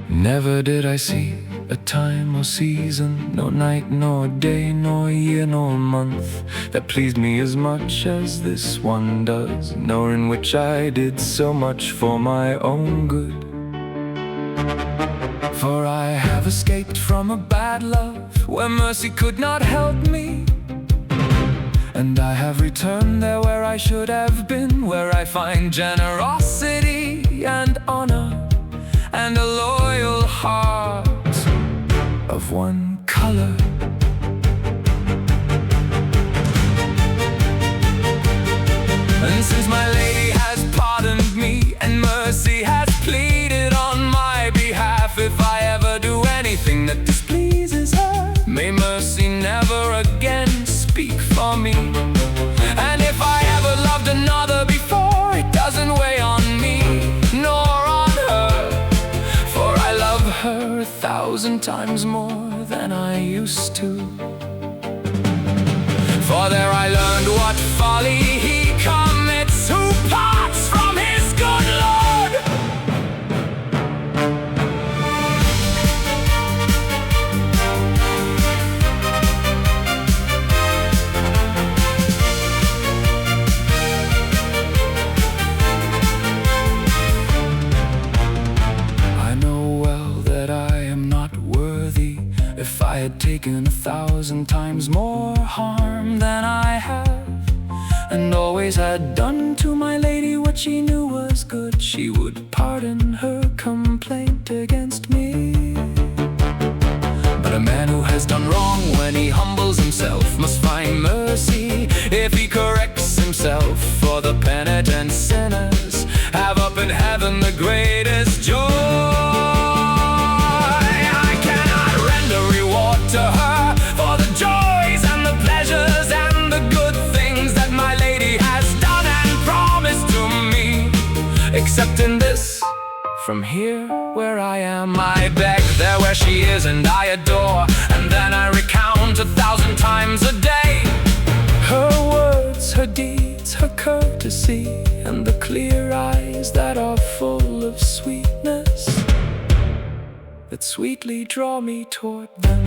Never did I see a time or season, no night nor day, nor year nor month, that pleased me as much as this one does, nor in which I did so much for my own good. For I have escaped from a bad love where mercy could not help me, and I have returned there where I should have been, where I find generosity and honor and a loyal heart of one color. And since my lady has pardoned me and mercy has pleaded on my behalf, if I ever do anything that displeases her, may mercy never again speak for me. And if I ever loved another before, it doesn't weigh on me nor on her, for I love her 1,000 times more than I used to. For there I learned what folly he commits who parts from his good Lord. I know well that I am not worthy. If I had taken 1,000 times more harm than I have, and always had done to my lady what she knew was good, she would pardon her complaint against me. But a man who has done wrong, when he humbles himself, must find mercy if he corrects himself. For the penitent sinners have up in heaven the greatest joy. To her for the joys and the pleasures and the good things that my lady has done and promised to me. Except in this, from here where I am, I beg, there where she is and I adore, and then I recount 1,000 times a day her words, her deeds, her courtesy, and the clear eyes that are full of sweetness, that sweetly draw me toward them.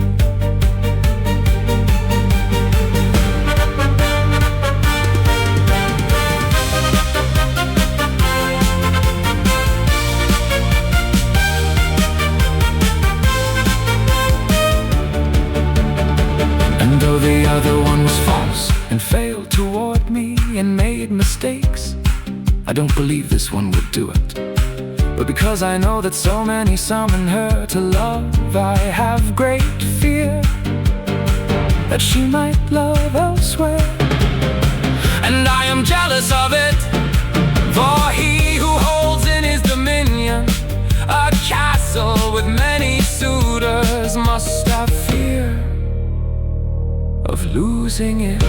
And though the other one was false and failed toward me and made mistakes, I don't believe this one would do it. But because I know that so many summon her to love, I have great fear that she might love elsewhere. And I am jealous of it, for he who holds in his dominion a castle with many suitors must have fear of losing it.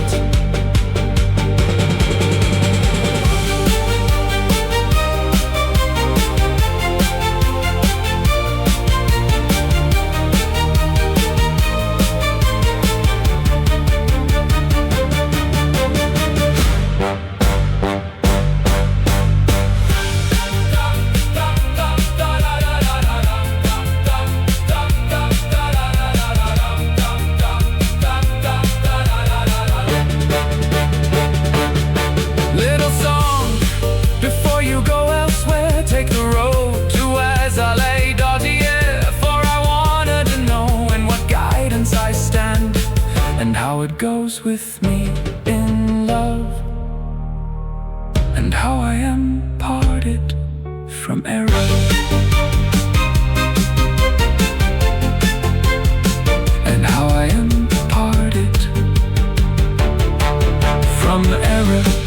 Take the road to for I wanted to know in what guidance I stand, and how it goes with me in love, and how I am parted from error, and how I am parted from error.